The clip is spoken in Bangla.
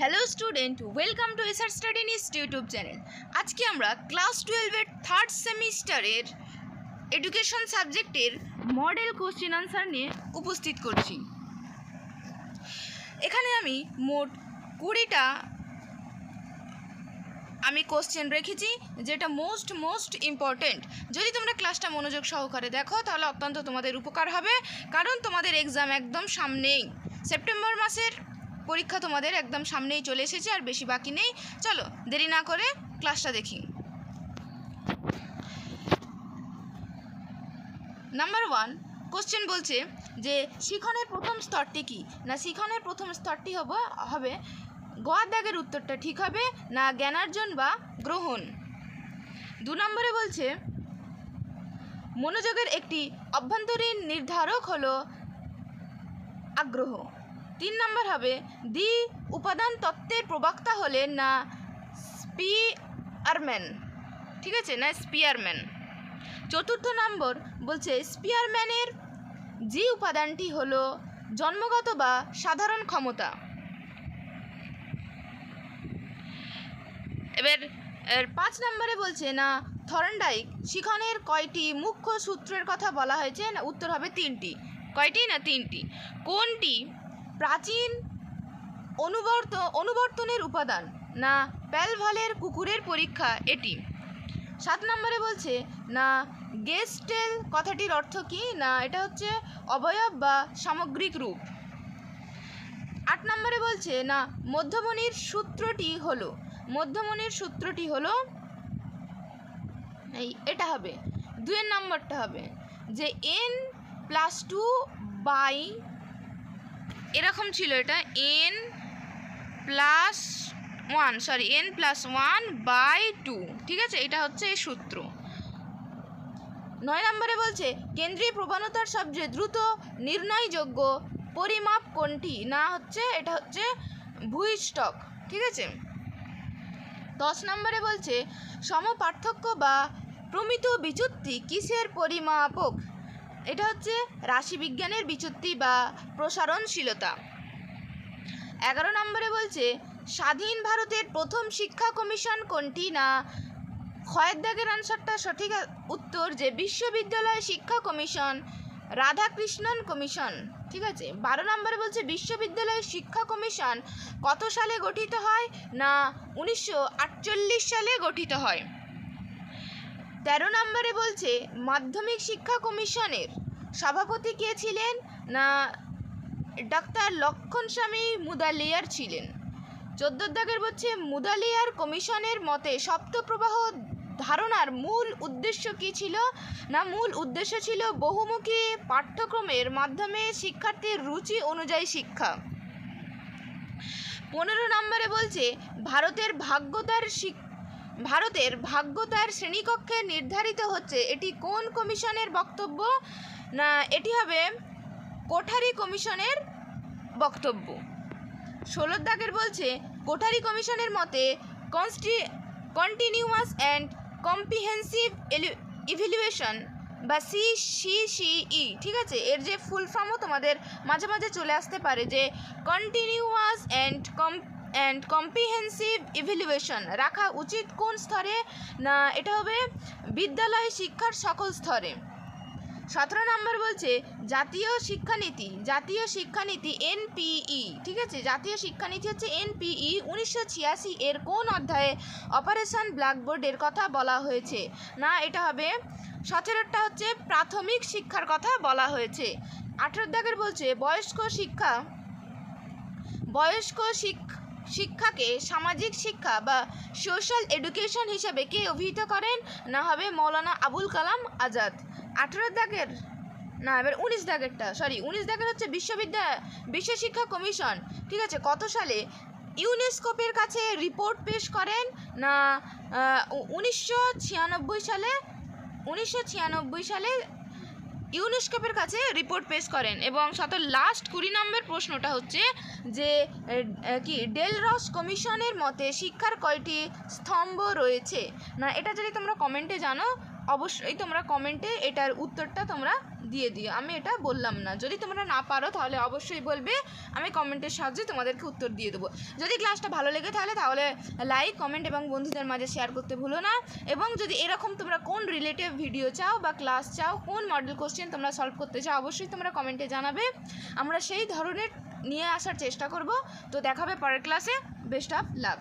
Hello student, welcome to SR study নিস্ট YouTube channel. আজকে আমরা ক্লাস 12-এর থার্ড সেমিস্টারের এডুকেশন সাবজেক্টের মডেল কোশ্চেন আনসার নিয়ে উপস্থিত করছি। এখানে আমি মোট 20টা কোশ্চেন রেখেছি, যেটা মোস্ট ইম্পর্টেন্ট। যদি তোমরা ক্লাসটা মনোযোগ সহকারে দেখো তাহলে অত্যন্ত তোমাদের উপকার হবে, কারণ তোমাদের এক্সাম একদম সামনেই। সেপ্টেম্বর মাসের পরীক্ষা তোমাদের একদম সামনেই চলে এসেছে, আর বেশি বাকি নেই। চলো দেরি না করে ক্লাসটা দেখি। নাম্বার 1 কোশ্চেন বলছে যে শিখনের প্রথম স্তরটি কি? না, শিখনের প্রথম স্তরটি হবে গড় দাগের উত্তরটা ঠিক হবে না জ্ঞানার্জন বা গ্রহণ। 2 নম্বরে বলছে মনোযোগের একটি অভ্যন্তরীণ নির্ধারক হলো আগ্রহ। 3 নম্বর হবে দ্বি উপাদান তত্ত্বের প্রবক্তা হলেন না স্পিয়ারম্যান, ঠিক আছে, না স্পিয়ারম্যান। 4 নম্বর বলছে স্পিয়ারম্যানের যে উপাদানটি হলো জন্মগত বা সাধারণ ক্ষমতা। এবার 5 নম্বরে বলছে না থর্নডাইক শিখনের কয়টি মুখ্য সূত্রের কথা বলা হয়েছে? না, উত্তর হবে 3টি। কয়টি? না 3টি। কোনটি প্রাচীন অনুবর্তনের উপাদান? না প্যালভালের কুকুরের পরীক্ষা এটি। 7 নম্বরে বলছে না গেস্টেল কথাটির অর্থ কি? না এটা হচ্ছে অবয়ব বা সামগ্রিক রূপ। 8 নম্বরে বলছে না মধ্যমণির সূত্রটি হলো এটা হবে 2 নম্বরটা হবে যে n+2 বাই এরকম ছিল, এটা n+1/2, ঠিক আছে, এটা হচ্ছে এই সূত্র। 9 নম্বরে বলছে কেন্দ্রীয় প্রবণতার সবচেয়ে দ্রুত নির্ণয়যোগ্য পরিমাপ কোনটি? না এটা হচ্ছে ভূইষ্ঠক, ঠিক আছে। 10 নম্বরে বলছে সমপার্থক্য বা প্রমিত বিচ্যুতি কিসের পরিমাপক? এটা হচ্ছে রাশিবিজ্ঞানের বিচ্যুতি বা প্রসারণশীলতা। 11 নম্বরে বলছে স্বাধীন ভারতের প্রথম শিক্ষা কমিশন কোনটি? না ক্ষয়ের দাগের আনসারটা সঠিক উত্তর যে বিশ্ববিদ্যালয় শিক্ষা কমিশন, রাধাকৃষ্ণন কমিশন, ঠিক আছে। 12 নম্বরে বলছে বিশ্ববিদ্যালয় শিক্ষা কমিশন কত সালে গঠিত হয়? না 1948 সালে গঠিত হয়। 13 নম্বরে বলছে মাধ্যমিক শিক্ষা কমিশনের সভাপতি কে ছিলেন? না ডাক্তার লক্ষণস্বামী মুদালিয়ার ছিলেন। 14 দাগের বলছে মুদালিয়ার কমিশনের মতে সপ্তপ্রবাহ ধারণার মূল উদ্দেশ্য কী ছিল? না মূল উদ্দেশ্য ছিল বহুমুখী পাঠ্যক্রমের মাধ্যমে শিক্ষার্থীর রুচি অনুযায়ী শিক্ষা। 15 নম্বরে বলছে ভারতের ভাগ্যতার শ্রেণীকক্ষে নির্ধারিত হচ্ছে, এটি কোন কমিশনের বক্তব্য? না এটি হবে কোঠারি কমিশনের বক্তব্য। 16 দাগের বলছে কোঠারি কমিশনের মতে কন্টিনিউয়াস অ্যান্ড কম্প্রিহেন্সিভ ইভ্যালুয়েশন বা CCCE, ঠিক আছে, এর যে ফুল ফর্মও তোমাদের মাঝে মাঝে চলে আসতে পারে যে কন্টিনিউয়াস অ্যান্ড কম্প্রিহেন্সিভ ইভ্যালুয়েশন রাখা উচিত কোন স্তরে? না এটা হবে বিদ্যালয় শিক্ষার সকল স্তরে। 17 নম্বর বলছে জাতীয় শিক্ষানীতি NPE, ঠিক আছে, জাতীয় শিক্ষানীতি হচ্ছে NPE 1986 এর কোন অধ্যায়ে অপারেশন ব্ল্যাকবোর্ডের কথা বলা হয়েছে? না এটা হবে 17টা হচ্ছে প্রাথমিক শিক্ষার কথা বলা হয়েছে। 18 দাগের বলছে বয়স্ক শিক্ষাকে সামাজিক শিক্ষা বা সোশ্যাল এডুকেশন হিসাবে কে অভিহিত করেন? না হবে মৌলানা আবুল কালাম আজাদ। 18 দাগের না এবার 19 দাগের হচ্ছে বিশ্ব শিক্ষা কমিশন, ঠিক আছে, কত সালে ইউনেস্কোর কাছে রিপোর্ট পেশ করেন? না 1996 সালে ইউনেস্কোর কাছে রিপোর্ট পেশ করেন। এবং লাস্ট 20 নম্বর প্রশ্নটা হচ্ছে যে ডেলরস কমিশনের মতে শিক্ষার কয়টি স্তম্ভ রয়েছে? না এটা যদি তোমরা কমেন্টে জানো অবশ্যই তোমরা কমেন্টে এটার উত্তরটা তোমরা দিয়ে দিও, আমি এটা বললাম না। যদি তোমরা না পারো তাহলে অবশ্যই বলবে, আমি কমেন্টের সাহায্যে তোমাদেরকে উত্তর দিয়ে দেবো। যদি ক্লাসটা ভালো লেগে তাহলে লাইক, কমেন্ট এবং বন্ধুদের মাঝে শেয়ার করতে ভুলো না। এবং যদি এরকম তোমরা কোন রিলেটিভ ভিডিও চাও বা ক্লাস চাও, কোন মডেল কোশ্চেন তোমরা সলভ করতে চাও, অবশ্যই তোমরা কমেন্টে জানাবে, আমরা সেই ধরনের নিয়ে আসার চেষ্টা করব। তো দেখাবে পরের ক্লাসে। Best of luck.